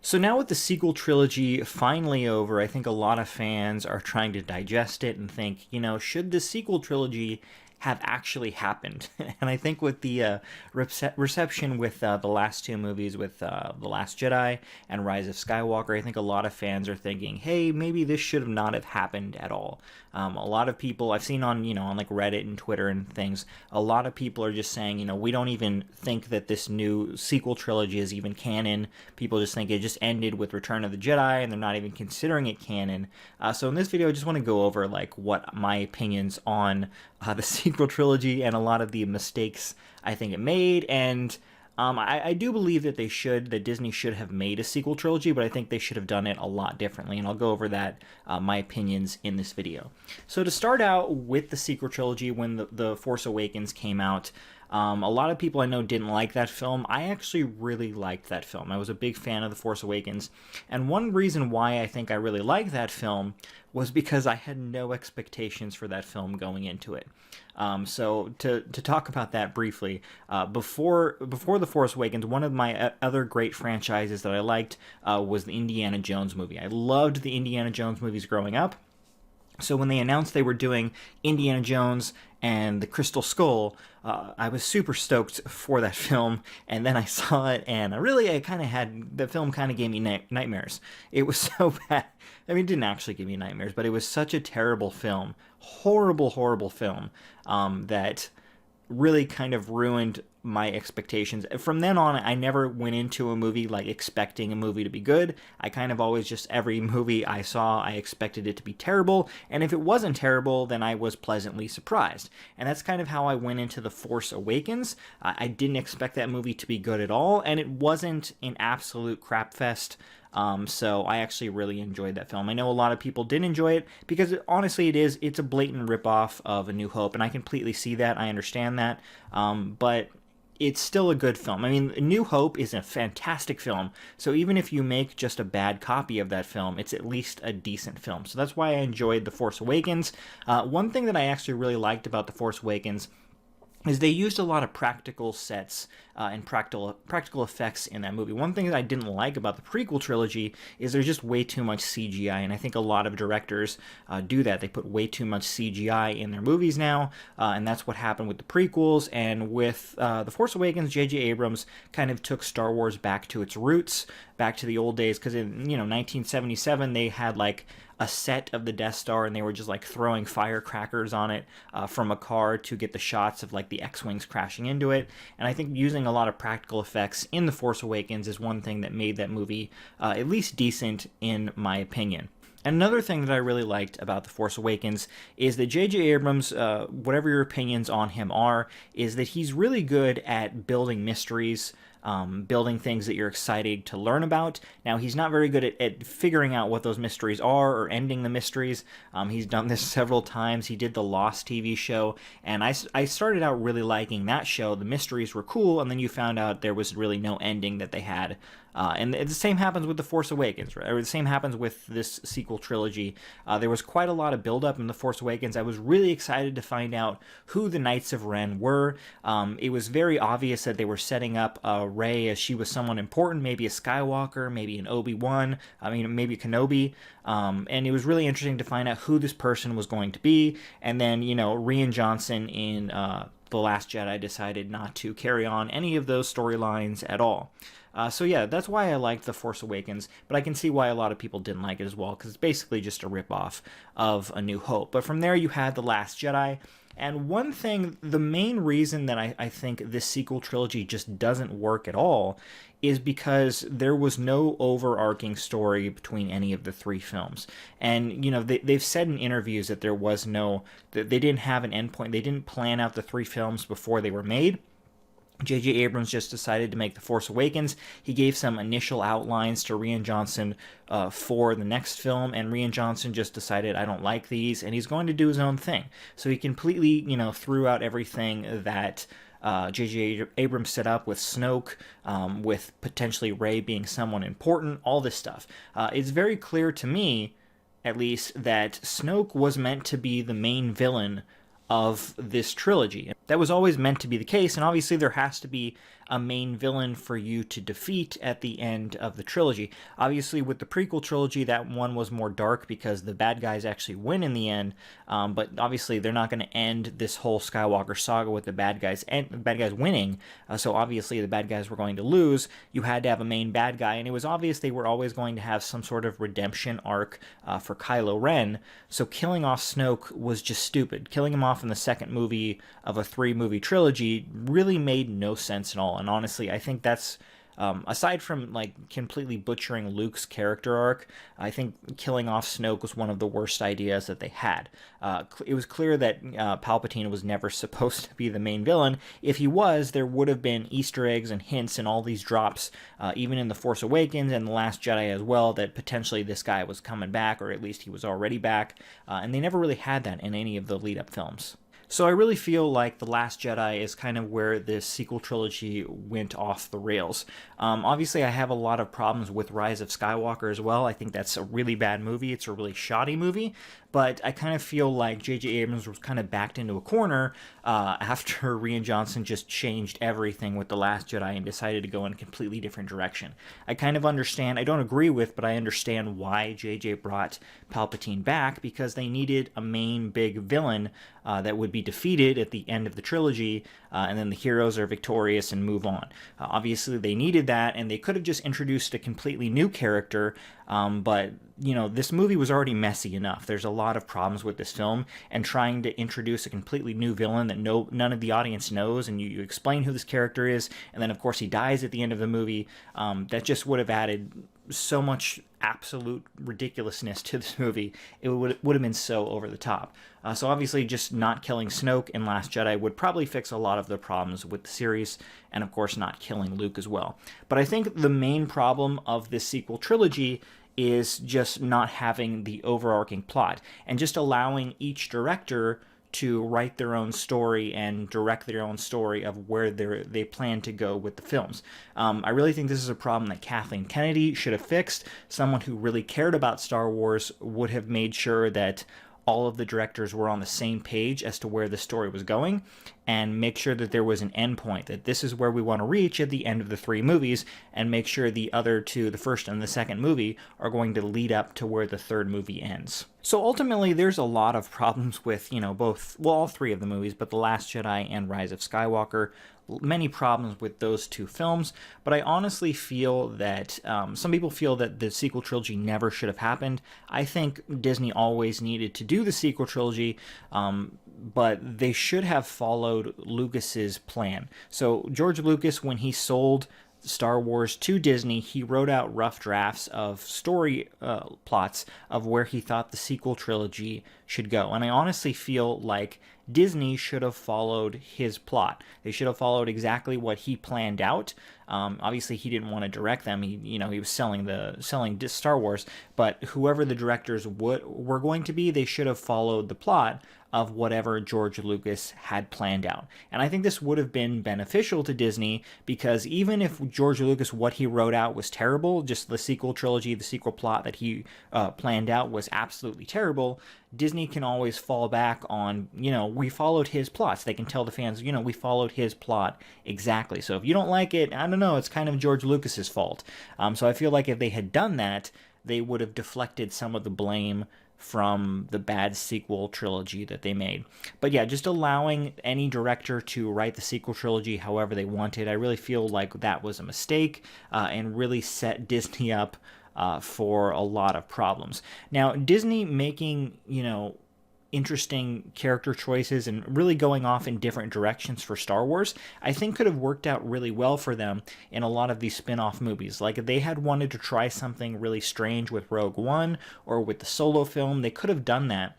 So now with the sequel trilogy finally over, I think a lot of fans are trying to digest it and think, should the sequel trilogy have actually happened? And I think with the reception with the last two movies, with The Last Jedi and Rise of Skywalker, I think a lot of fans are thinking, hey, maybe this should have not have happened at all. A lot of people I've seen on, on like Reddit and Twitter and things, a lot of people are just saying, we don't even think that this new sequel trilogy is even canon. People just think it just ended with Return of the Jedi and they're not even considering it canon. So in this video, I just want to go over like what my opinions on the sequel trilogy and a lot of the mistakes I think it made. And I do believe that Disney should have made a sequel trilogy, but I think they should have done it a lot differently, and I'll go over that, my opinions in this video. So to start out with the sequel trilogy, when the Force Awakens came out, a lot of people I know didn't like that film. I actually really liked that film. I was a big fan of The Force Awakens, and one reason why I think I really liked that film was because I had no expectations for that film going into it. So to talk about that briefly, before The Force Awakens, one of my other great franchises that I liked was the Indiana Jones movie. I loved the Indiana Jones movies growing up. So when they announced they were doing Indiana Jones and the Crystal Skull, I was super stoked for that film, and then I saw it, and the film kind of gave me nightmares. It was so bad. I mean, it didn't actually give me nightmares, but it was such a terrible film, horrible, horrible film, that really kind of ruined my expectations. From then on, I never went into a movie like expecting a movie to be good. I kind of always just, every movie I saw, I expected it to be terrible, and if it wasn't terrible, then I was pleasantly surprised. And that's kind of how I went into The Force Awakens. I didn't expect that movie to be good at all, and it wasn't an absolute crap fest. So I actually really enjoyed that film. I know a lot of people didn't enjoy it because honestly it's a blatant ripoff of A New Hope, and I completely see that. I understand that. But it's still a good film. I mean, A New Hope is a fantastic film, so even if you make just a bad copy of that film, it's at least a decent film. So that's why I enjoyed The Force Awakens. One thing that I actually really liked about The Force Awakens is they used a lot of practical sets and practical effects in that movie. One thing that I didn't like about the prequel trilogy is there's just way too much CGI, and I think a lot of directors do that. They put way too much CGI in their movies now, and that's what happened with the prequels. And with The Force Awakens, J.J. Abrams kind of took Star Wars back to its roots, back to the old days, because in 1977 they had like a set of the Death Star, and they were just like throwing firecrackers on it from a car to get the shots of like the X-Wings crashing into it. And I think using a lot of practical effects in The Force Awakens is one thing that made that movie at least decent in my opinion. Another thing that I really liked about The Force Awakens is that J.J. Abrams, whatever your opinions on him are, is that he's really good at building mysteries, building things that you're excited to learn about. Now, he's not very good at figuring out what those mysteries are or ending the mysteries. He's done this several times. He did the Lost TV show, and I started out really liking that show. The mysteries were cool, and then you found out there was really no ending that they had. And the same happens with The Force Awakens, right? Or the same happens with this sequel trilogy. There was quite a lot of build-up in The Force Awakens. I was really excited to find out who the Knights of Ren were. It was very obvious that they were setting up Rey as she was someone important, maybe a Skywalker, maybe an Obi-Wan, maybe Kenobi. And it was really interesting to find out who this person was going to be. And then, Rian Johnson in The Last Jedi decided not to carry on any of those storylines at all. So yeah, that's why I liked The Force Awakens, but I can see why a lot of people didn't like it as well, because it's basically just a ripoff of A New Hope. But from there you had The Last Jedi, and one thing, the main reason that I think this sequel trilogy just doesn't work at all is because there was no overarching story between any of the three films. And, they've said in interviews that that they didn't have an endpoint. They didn't plan out the three films before they were made. J.J. Abrams just decided to make The Force Awakens. He gave some initial outlines to Rian Johnson for the next film, and Rian Johnson just decided, I don't like these, and he's going to do his own thing. So he completely, threw out everything that J.J. Abrams set up with Snoke, with potentially Rey being someone important, all this stuff. It's very clear to me, at least, that Snoke was meant to be the main villain of this trilogy. That was always meant to be the case, and obviously there has to be a main villain for you to defeat at the end of the trilogy. Obviously, with the prequel trilogy, that one was more dark because the bad guys actually win in the end. But obviously, they're not going to end this whole Skywalker saga with the bad guys winning. So obviously, the bad guys were going to lose. You had to have a main bad guy, and it was obvious they were always going to have some sort of redemption arc for Kylo Ren. So killing off Snoke was just stupid. Killing him off in the second movie of a 3-movie trilogy really made no sense at all. And honestly, I think that's aside from like completely butchering Luke's character arc, I think killing off Snoke was one of the worst ideas that they had. It was clear that Palpatine was never supposed to be the main villain. If he was, there would have been Easter eggs and hints and all these drops, even in The Force Awakens and The Last Jedi as well, that potentially this guy was coming back, or at least he was already back. And they never really had that in any of the lead-up films. So I really feel like The Last Jedi is kind of where this sequel trilogy went off the rails. Obviously, I have a lot of problems with Rise of Skywalker as well. I think that's a really bad movie. It's a really shoddy movie. But I kind of feel like J.J. Abrams was kind of backed into a corner after Rian Johnson just changed everything with The Last Jedi and decided to go in a completely different direction. I kind of understand, I don't agree with, but I understand why J.J. brought Palpatine back, because they needed a main big villain that would be defeated at the end of the trilogy, and then the heroes are victorious and move on. Obviously, they needed that, and they could have just introduced a completely new character, but you know, this movie was already messy enough. There's a lot of problems with this film, and trying to introduce a completely new villain that none of the audience knows, and you explain who this character is, and then of course he dies at the end of the movie, that just would have added so much absolute ridiculousness to this movie. It would have been so over the top. So obviously just not killing Snoke in Last Jedi would probably fix a lot of the problems with the series, and of course not killing Luke as well. But I think the main problem of this sequel trilogy is just not having the overarching plot, and just allowing each director to write their own story and direct their own story of where they plan to go with the films. I really think this is a problem that Kathleen Kennedy should have fixed. Someone who really cared about Star Wars would have made sure that all of the directors were on the same page as to where the story was going, and make sure that there was an end point, that this is where we want to reach at the end of the 3 movies, and make sure the other 2, the first and the second movie, are going to lead up to where the 3rd movie ends. So ultimately, there's a lot of problems with, all 3 of the movies, but The Last Jedi and Rise of Skywalker. Many problems with those 2 films, but I honestly feel that some people feel that the sequel trilogy never should have happened. I think Disney always needed to do the sequel trilogy, but they should have followed Lucas's plan. So George Lucas, when he sold Star Wars to Disney, he wrote out rough drafts of story plots of where he thought the sequel trilogy should go. And I honestly feel like Disney should have followed his plot. They should have followed exactly what he planned out. Obviously, he didn't want to direct them. He was selling Star Wars. But whoever the directors were going to be, they should have followed the plot of whatever George Lucas had planned out. And I think this would have been beneficial to Disney, because even if George Lucas, what he wrote out was terrible, just the sequel trilogy, the sequel plot that he planned out was absolutely terrible, Disney can always fall back on, we followed his plots. They can tell the fans, we followed his plot exactly. So if you don't like it, I don't know, it's kind of George Lucas's fault. So I feel like if they had done that, they would have deflected some of the blame from the bad sequel trilogy that they made. But yeah, just allowing any director to write the sequel trilogy however they wanted, I really feel like that was a mistake, and really set Disney up for a lot of problems. Now, Disney making, interesting character choices and really going off in different directions for Star Wars, I think could have worked out really well for them in a lot of these spin-off movies. Like if they had wanted to try something really strange with Rogue One or with the Solo film, they could have done that.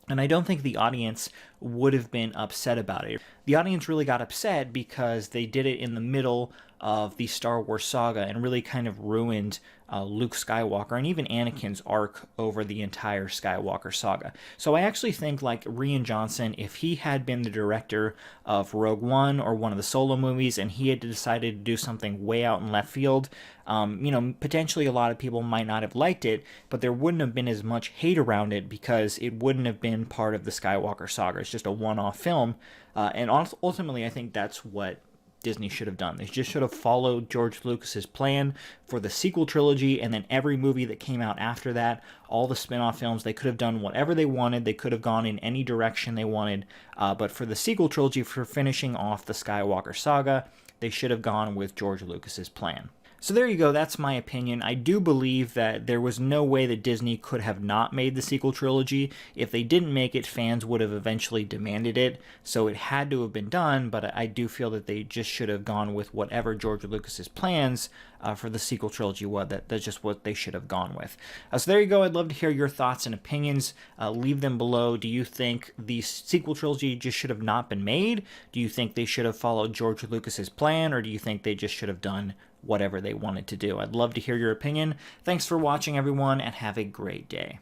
And I don't think the audience would have been upset about it. The audience really got upset because they did it in the middle of the Star Wars saga and really kind of ruined Luke Skywalker and even Anakin's arc over the entire Skywalker saga. So I actually think like Rian Johnson, if he had been the director of Rogue One or one of the Solo movies and he had decided to do something way out in left field, potentially a lot of people might not have liked it, but there wouldn't have been as much hate around it because it wouldn't have been part of the Skywalker saga. It's just a one-off film. And ultimately, I think that's what Disney should have done. They just should have followed George Lucas's plan for the sequel trilogy, and then every movie that came out after that, all the spin-off films, they could have done whatever they wanted. They could have gone in any direction they wanted. But for the sequel trilogy, for finishing off the Skywalker saga, they should have gone with George Lucas's plan. So there you go, that's my opinion. I do believe that there was no way that Disney could have not made the sequel trilogy. If they didn't make it, fans would have eventually demanded it, so it had to have been done, but I do feel that they just should have gone with whatever George Lucas's plans for the sequel trilogy was. That's just what they should have gone with. So there you go, I'd love to hear your thoughts and opinions. Leave them below. Do you think the sequel trilogy just should have not been made? Do you think they should have followed George Lucas's plan, or do you think they just should have done whatever they wanted to do? I'd love to hear your opinion. Thanks for watching, everyone, and have a great day.